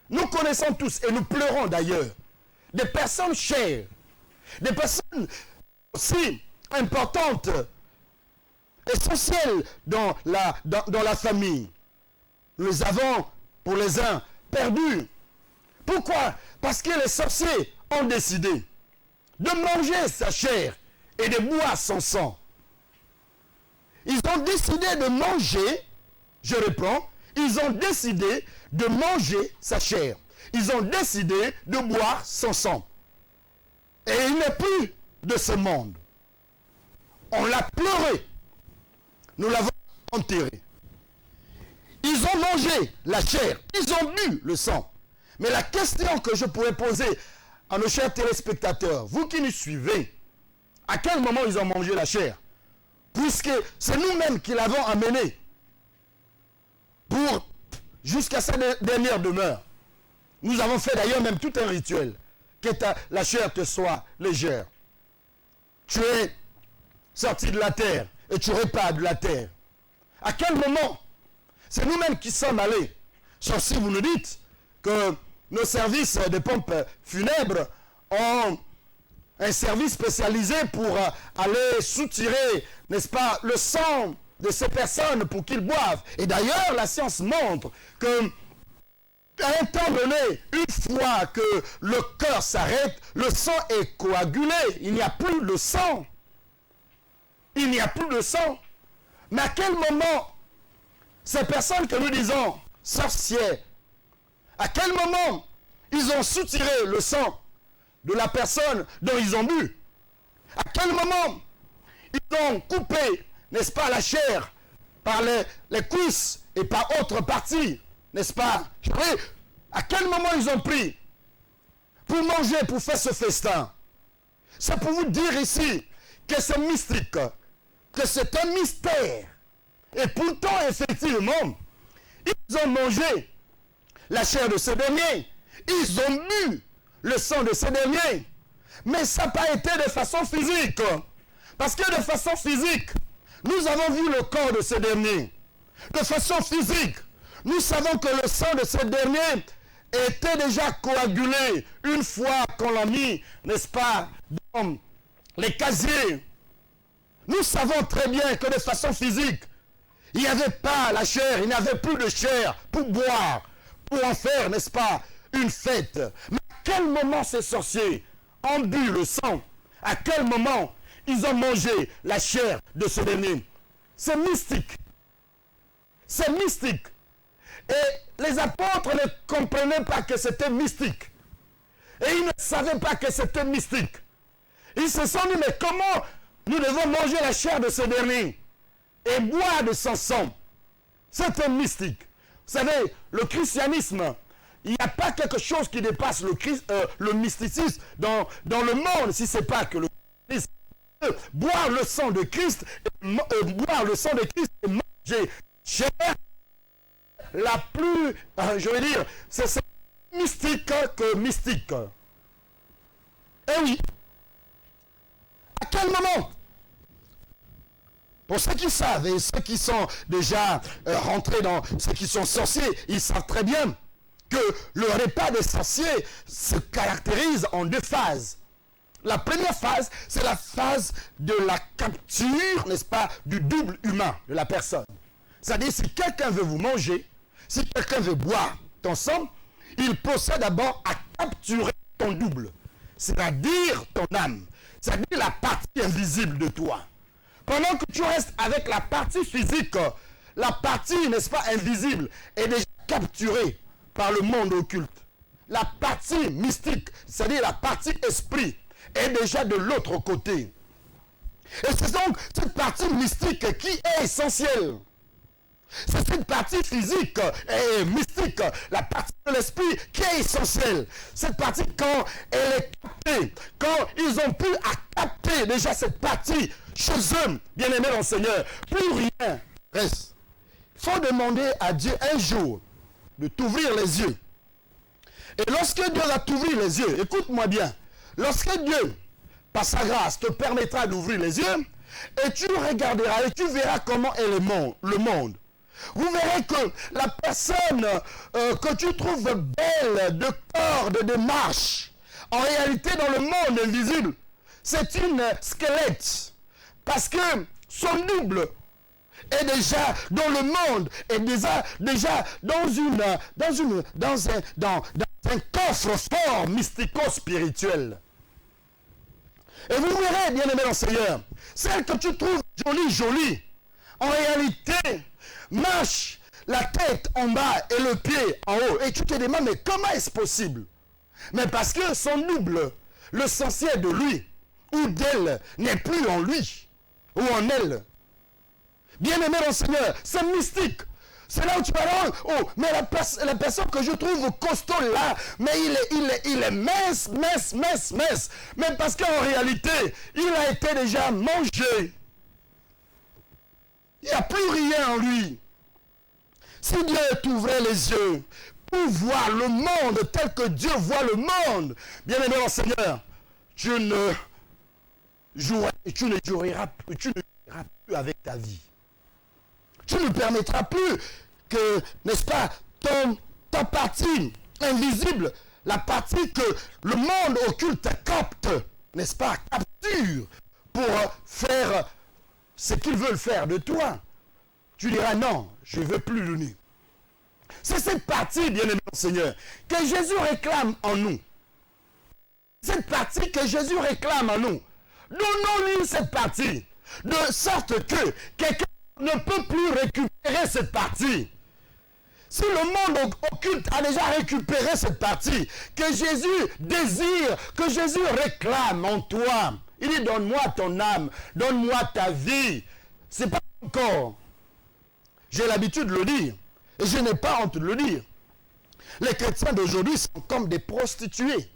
Nous connaissons tous, et nous pleurons d'ailleurs, des personnes chères, des personnes aussi importantes, essentielles dans la famille. Nous les avons, pour les uns, perdus. Pourquoi? Parce que les sorciers ont décidé de manger sa chair et de boire son sang. Ils ont décidé de manger, je reprends, ils ont décidé de manger sa chair. Ils ont décidé de boire son sang. Et il n'est plus de ce monde. On l'a pleuré. Nous l'avons enterré. Ils ont mangé la chair. Ils ont bu le sang. Mais la question que je pourrais poser à nos chers téléspectateurs, vous qui nous suivez, à quel moment ils ont mangé la chair? Puisque c'est nous-mêmes qui l'avons amené pour jusqu'à sa dernière demeure. Nous avons fait d'ailleurs même tout un rituel, que la chair te soit légère. Tu es sorti de la terre et tu repars de la terre. À quel moment? C'est nous-mêmes qui sommes allés. Sauf si vous nous dites que nos services de pompes funèbres ont un service spécialisé pour aller soutirer, n'est-ce pas, le sang de ces personnes pour qu'ils boivent. Et d'ailleurs, la science montre que à un temps donné, une fois que le cœur s'arrête, le sang est coagulé. Il n'y a plus de sang. Il n'y a plus de sang. Mais à quel moment ces personnes que nous disons sorcières, à quel moment ils ont soutiré le sang de la personne dont ils ont bu? À quel moment ils ont coupé, n'est-ce pas, la chair par les cuisses et par autre partie, n'est-ce pas? Oui. À quel moment ils ont pris pour manger, pour faire ce festin? C'est pour vous dire ici que c'est mystique, que c'est un mystère. Et pourtant, effectivement, ils ont mangé la chair de ce dernier. Ils ont bu le sang de ce dernier. Mais ça n'a pas été de façon physique. Parce que de façon physique, nous avons vu le corps de ce dernier. De façon physique, nous savons que le sang de ce dernier était déjà coagulé une fois qu'on l'a mis, n'est-ce pas, dans les casiers. Nous savons très bien que de façon physique, il n'y avait pas la chair, il n'y avait plus de chair pour boire, pour en faire, n'est-ce pas, une fête. Mais à quel moment ces sorciers ont bu le sang? À quel moment ils ont mangé la chair de ce dernier? C'est mystique. C'est mystique. Et les apôtres ne comprenaient pas que c'était mystique. Et ils ne savaient pas que c'était mystique. Ils se sont dit, mais comment nous devons manger la chair de ce dernier et boire de son sang? C'est un mystique. Vous savez, le christianisme, il n'y a pas quelque chose qui dépasse le mysticisme dans le monde, si ce n'est pas que le christianisme. Boire le sang de Christ, boire le sang de Christ et manger chair la plus, je veux dire, c'est mystique que mystique. Eh oui. À quel moment? Pour ceux qui savent et ceux qui sont déjà rentrés dans ceux qui sont sorciers, ils savent très bien que le repas des sorciers se caractérise en 2 phases. La première phase, c'est la phase de la capture, n'est-ce pas, du double humain de la personne. C'est-à-dire, si quelqu'un veut vous manger, si quelqu'un veut boire ton sang, il procède d'abord à capturer ton double, c'est-à-dire ton âme, c'est-à-dire la partie invisible de toi. Pendant que tu restes avec la partie physique, la partie, n'est-ce pas, invisible, est déjà capturée par le monde occulte. La partie mystique, c'est-à-dire la partie esprit, est déjà de l'autre côté. Et c'est donc cette partie mystique qui est essentielle. C'est cette partie physique et mystique, la partie de l'esprit qui est essentielle. Cette partie, quand elle est captée, quand ils ont pu capter déjà cette partie chez eux, bien-aimés dans le Seigneur, plus rien reste. Il faut demander à Dieu un jour de t'ouvrir les yeux. Et lorsque Dieu va t'ouvrir les yeux, écoute-moi bien, lorsque Dieu, par sa grâce, te permettra d'ouvrir les yeux, et tu regarderas et tu verras comment est le monde. Vous verrez que la personne que tu trouves belle de corps, de démarche, en réalité dans le monde invisible, c'est une squelette. Parce que son double est déjà dans le monde, est déjà dans un coffre fort mystico-spirituel. Et vous verrez, bien-aimés dans le Seigneur, celle que tu trouves jolie, en réalité, marche la tête en bas et le pied en haut. Et tu te demandes, mais comment est-ce possible? Mais parce que son double, l'essentiel de lui, ou d'elle, n'est plus en lui, ou en elle. Bien-aimé dans le Seigneur, c'est mystique. C'est là où tu vas dire, oh, mais la personne que je trouve costaud là, mais il est mince. Mais parce qu'en réalité, il a été déjà mangé. Il n'y a plus rien en lui. Si Dieu t'ouvrait les yeux pour voir le monde tel que Dieu voit le monde, bien-aimé dans le Seigneur, tu ne jouiras plus avec ta vie. Tu ne permettras plus que, n'est-ce pas, ta partie invisible, la partie que le monde occulte capte, n'est-ce pas, capture pour faire ce qu'ils veulent faire de toi. Tu diras non, je ne veux plus le nu. C'est cette partie, bien-aimé Seigneur, que Jésus réclame en nous. Cette partie que Jésus réclame en nous. Donnons-lui cette partie, de sorte que quelqu'un ne peut plus récupérer cette partie. Si le monde occulte a déjà récupéré cette partie, que Jésus désire, que Jésus réclame en toi, il dit donne-moi ton âme, donne-moi ta vie. C'est pas encore. J'ai l'habitude de le dire, et je n'ai pas honte de le dire. Les chrétiens d'aujourd'hui sont comme des prostituées,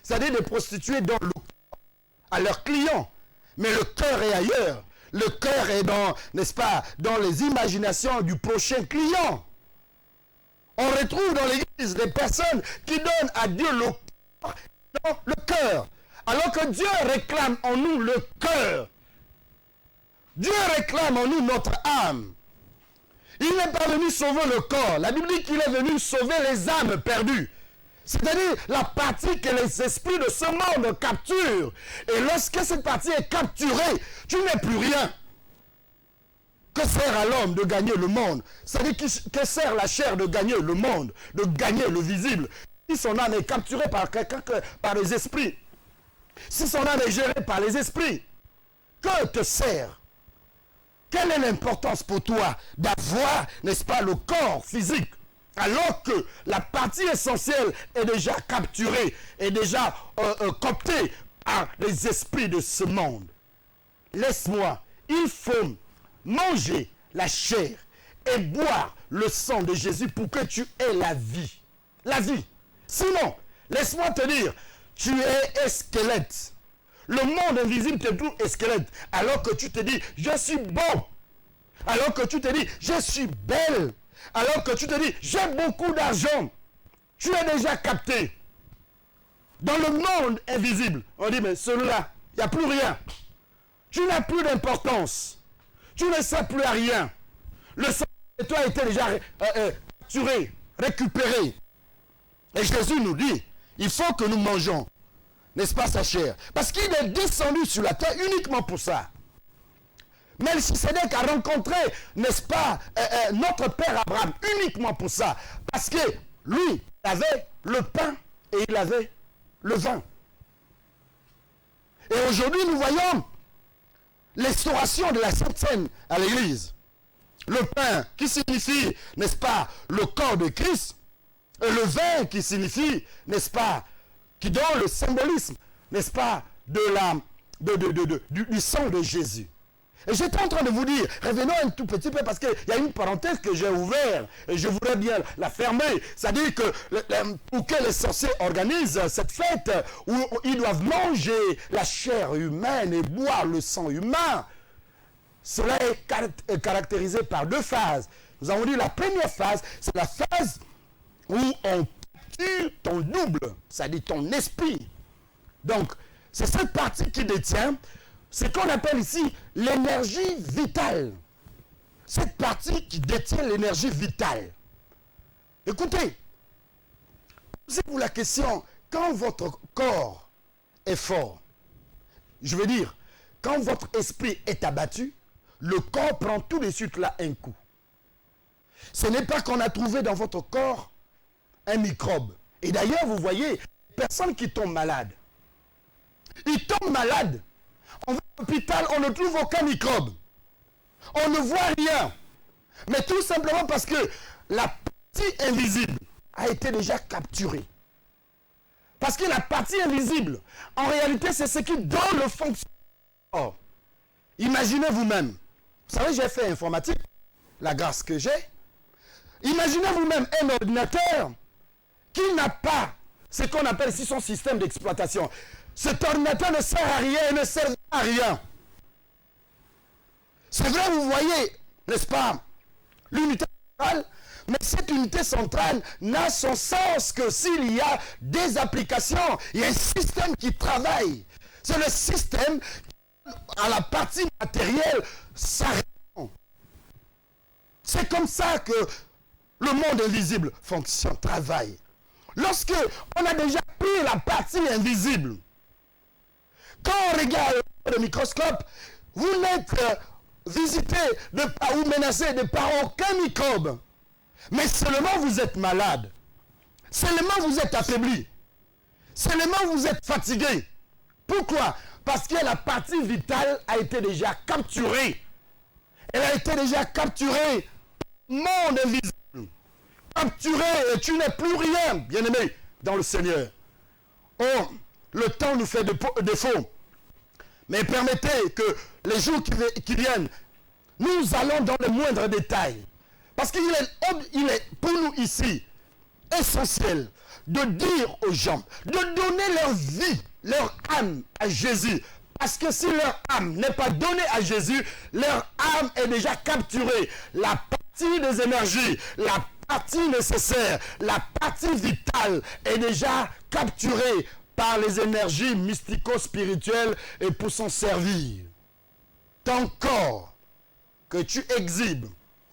c'est-à-dire des prostituées dans le à leurs clients, mais le cœur est ailleurs. Le cœur est dans, n'est-ce pas, dans les imaginations du prochain client. On retrouve dans l'église des personnes qui donnent à Dieu le cœur. Alors que Dieu réclame en nous le cœur. Dieu réclame en nous notre âme. Il n'est pas venu sauver le corps. La Bible dit qu'il est venu sauver les âmes perdues. C'est-à-dire la partie que les esprits de ce monde capturent. Et lorsque cette partie est capturée, tu n'es plus rien. Que sert à l'homme de gagner le monde? C'est-à-dire que sert la chair de gagner le monde, de gagner le visible? Si son âme est capturée par quelqu'un, par les esprits, si son âme est gérée par les esprits, que te sert? Quelle est l'importance pour toi d'avoir, n'est-ce pas, le corps physique, alors que la partie essentielle est déjà capturée, est déjà cooptée par les esprits de ce monde. Laisse-moi, il faut manger la chair et boire le sang de Jésus pour que tu aies la vie. La vie. Sinon, laisse-moi te dire, tu es squelette. Le monde invisible te trouve squelette, alors que tu te dis, je suis beau. Alors que tu te dis, je suis belle. Alors que tu te dis, j'ai beaucoup d'argent. Tu es déjà capté. Dans le monde invisible, on dit, mais celui-là, il n'y a plus rien. Tu n'as plus d'importance. Tu ne sais plus à rien. Le sang de toi a été déjà capturé, récupéré. Et Jésus nous dit, il faut que nous mangeons, n'est-ce pas, sa chair. Parce qu'il est descendu sur la terre uniquement pour ça. Melchisédek a rencontré, n'est-ce pas, notre père Abraham uniquement pour ça. Parce que lui, il avait le pain et il avait le vin. Et aujourd'hui, nous voyons l'instauration de la Sainte Seine à l'église. Le pain qui signifie, n'est-ce pas, le corps de Christ. Et le vin qui signifie, n'est-ce pas, qui donne le symbolisme, n'est-ce pas, du sang de Jésus. Et j'étais en train de vous dire, revenons un tout petit peu parce qu'il y a une parenthèse que j'ai ouverte et je voudrais bien la fermer. C'est-à-dire que pour que les sorciers organisent cette fête où ils doivent manger la chair humaine et boire le sang humain, cela est caractérisé par deux phases. Nous avons dit la première phase, c'est la phase où on tue ton double, c'est-à-dire ton esprit. Donc, c'est cette partie qui détient ce qu'on appelle ici l'énergie vitale. Cette partie qui détient l'énergie vitale. Écoutez, posez-vous la question, quand votre corps est fort, je veux dire, quand votre esprit est abattu, le corps prend tout de suite là un coup. Ce n'est pas qu'on a trouvé dans votre corps un microbe. Et d'ailleurs, vous voyez, personne qui tombe malade. Ils tombent malades. On va à l'hôpital, on ne trouve aucun microbe. On ne voit rien. Mais tout simplement parce que la partie invisible a été déjà capturée. Parce que la partie invisible, en réalité, c'est ce qui donne le fonctionnement. Imaginez vous-même. Vous savez, j'ai fait informatique, la grâce que j'ai. Imaginez vous-même un ordinateur qui n'a pas ce qu'on appelle ici son système d'exploitation. Cet ordinateur ne sert à rien et ne sert à rien. C'est vrai, vous voyez, n'est-ce pas, l'unité centrale, mais cette unité centrale n'a son sens que s'il y a des applications, il y a un système qui travaille. C'est le système qui, à la partie matérielle, s'arrête. C'est comme ça que le monde invisible fonctionne, travaille. Lorsque on a déjà pris la partie invisible, quand on regarde le microscope, vous n'êtes visité ou menacé de par aucun microbe. Mais seulement vous êtes malade. Seulement vous êtes affaibli. Seulement vous êtes fatigué. Pourquoi? Parce que la partie vitale a été déjà capturée. Elle a été déjà capturée. Monde invisible. Capturé et tu n'es plus rien, bien-aimé, dans le Seigneur. Oh, le temps nous fait défaut. Mais permettez que les jours qui viennent, nous allons dans les moindres détails. Parce qu'il est pour nous ici essentiel de dire aux gens, de donner leur vie, leur âme à Jésus. Parce que si leur âme n'est pas donnée à Jésus, leur âme est déjà capturée. La partie des énergies, la partie nécessaire, la partie vitale est déjà capturée par les énergies mystico-spirituelles et pour s'en servir. Ton corps que tu exhibes,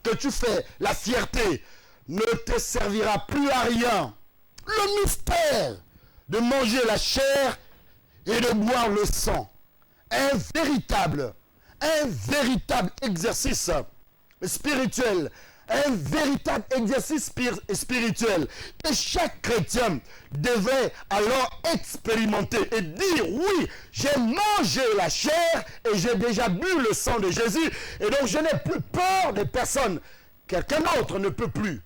que tu fais la fierté, ne te servira plus à rien. Le mystère de manger la chair et de boire le sang. Un véritable exercice spirituel. Un véritable exercice spirituel. Et chaque chrétien devait alors expérimenter et dire, oui, j'ai mangé la chair et j'ai déjà bu le sang de Jésus. Et donc je n'ai plus peur des personnes. Quelqu'un d'autre ne peut plus.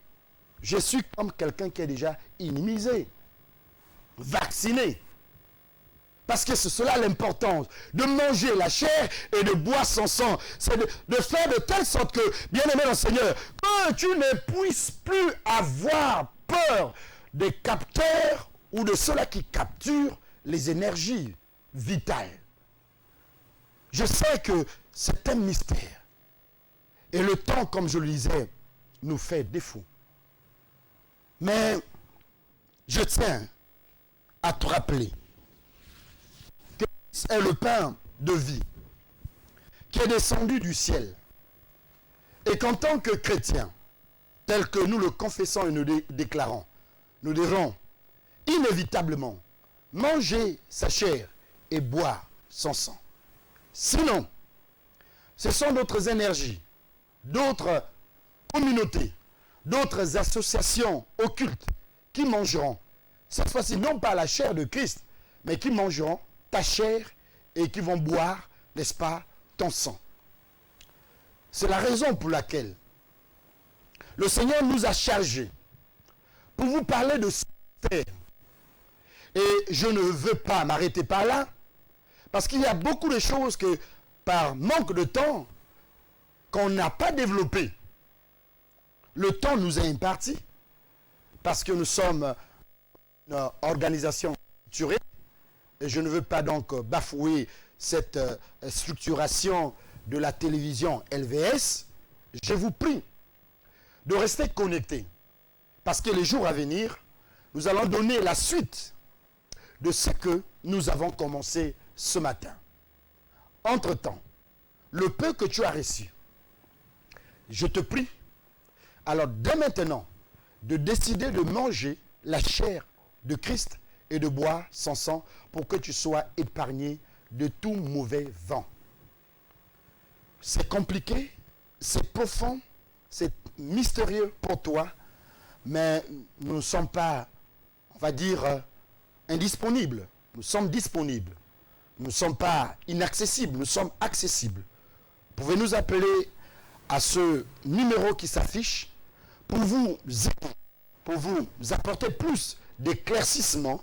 Je suis comme quelqu'un qui est déjà immunisé, vacciné. Parce que c'est cela l'importance de manger la chair et de boire son sang. C'est de faire de telle sorte que, bien-aimé dans le Seigneur, que tu ne puisses plus avoir peur des capteurs ou de ceux-là qui capturent les énergies vitales. Je sais que c'est un mystère. Et le temps, comme je le disais, nous fait défaut. Mais je tiens à te rappeler que c'est le pain de vie qui est descendu du ciel. Et qu'en tant que chrétiens, tel que nous le confessons et nous déclarons, nous devons inévitablement manger sa chair et boire son sang. Sinon, ce sont d'autres énergies, d'autres communautés, d'autres associations occultes qui mangeront, cette fois-ci non pas la chair de Christ, mais qui mangeront ta chair et qui vont boire, n'est-ce pas, ton sang. C'est la raison pour laquelle le Seigneur nous a chargés pour vous parler de ce faire. Et je ne veux pas m'arrêter par là, parce qu'il y a beaucoup de choses que, par manque de temps, qu'on n'a pas développées. Le temps nous est imparti, parce que nous sommes une organisation structurée, et je ne veux pas donc bafouer cette structuration de la télévision LVS. Je vous prie de rester connectés, parce que les jours à venir, nous allons donner la suite de ce que nous avons commencé ce matin. Entre-temps, le peu que tu as reçu, je te prie, alors dès maintenant, de décider de manger la chair de Christ et de boire son sang pour que tu sois épargné de tout mauvais vent. C'est compliqué, c'est profond, c'est mystérieux pour toi, mais nous ne sommes pas, on va dire, indisponibles. Nous sommes disponibles. Nous ne sommes pas inaccessibles, nous sommes accessibles. Vous pouvez nous appeler à ce numéro qui s'affiche pour vous apporter plus d'éclaircissement.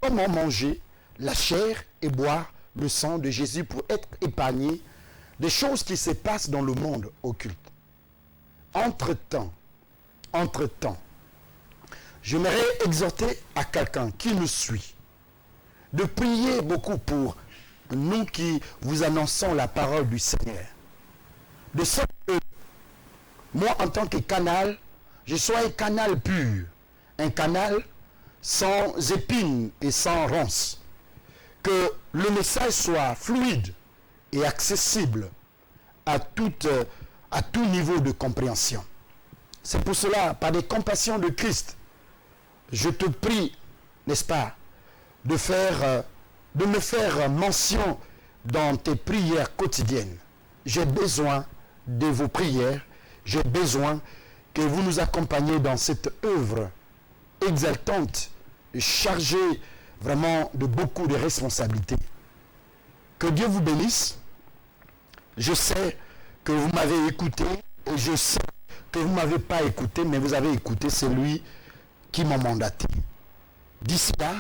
Comment manger la chair et boire le sang de Jésus pour être épargné des choses qui se passent dans le monde occulte. Entre-temps, j'aimerais exhorter à quelqu'un qui nous suit de prier beaucoup pour nous qui vous annonçons la parole du Seigneur. De sorte que moi, en tant que canal, je sois un canal pur, un canal sans épines et sans ronces. Que le message soit fluide et accessible à tout niveau de compréhension. C'est pour cela, par des compassions de Christ, je te prie, n'est-ce pas, de me faire mention dans tes prières quotidiennes. J'ai besoin de vos prières, j'ai besoin que vous nous accompagniez dans cette œuvre exaltante et chargée vraiment de beaucoup de responsabilités. Que Dieu vous bénisse. Je sais que vous m'avez écouté et je sais que vous ne m'avez pas écouté, mais vous avez écouté celui qui m'a mandaté. D'ici là,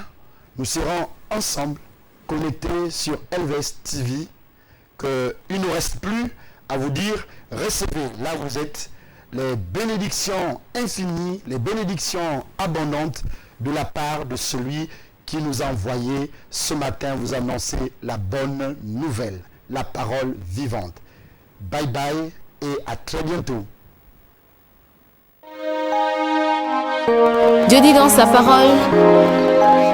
nous serons ensemble connectés sur LVS TV, qu'il ne nous reste plus à vous dire, recevez là où vous êtes les bénédictions infinies, les bénédictions abondantes de la part de celui qui nous a envoyé ce matin vous annoncer la bonne nouvelle, la parole vivante. Bye bye et à très bientôt. Dieu dit dans sa parole,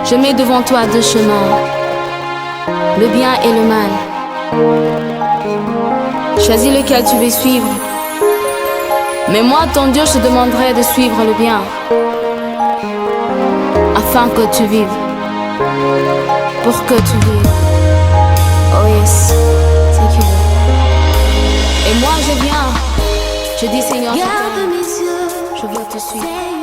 je mets devant toi deux chemins, le bien et le mal. Choisis lequel tu veux suivre. Mais moi, ton Dieu, je te demanderai de suivre le bien, afin que tu vives, pour que tu vives. Oh yes, c'est que. Et moi, je viens, je dis Seigneur, Garde mes yeux, je veux te suivre.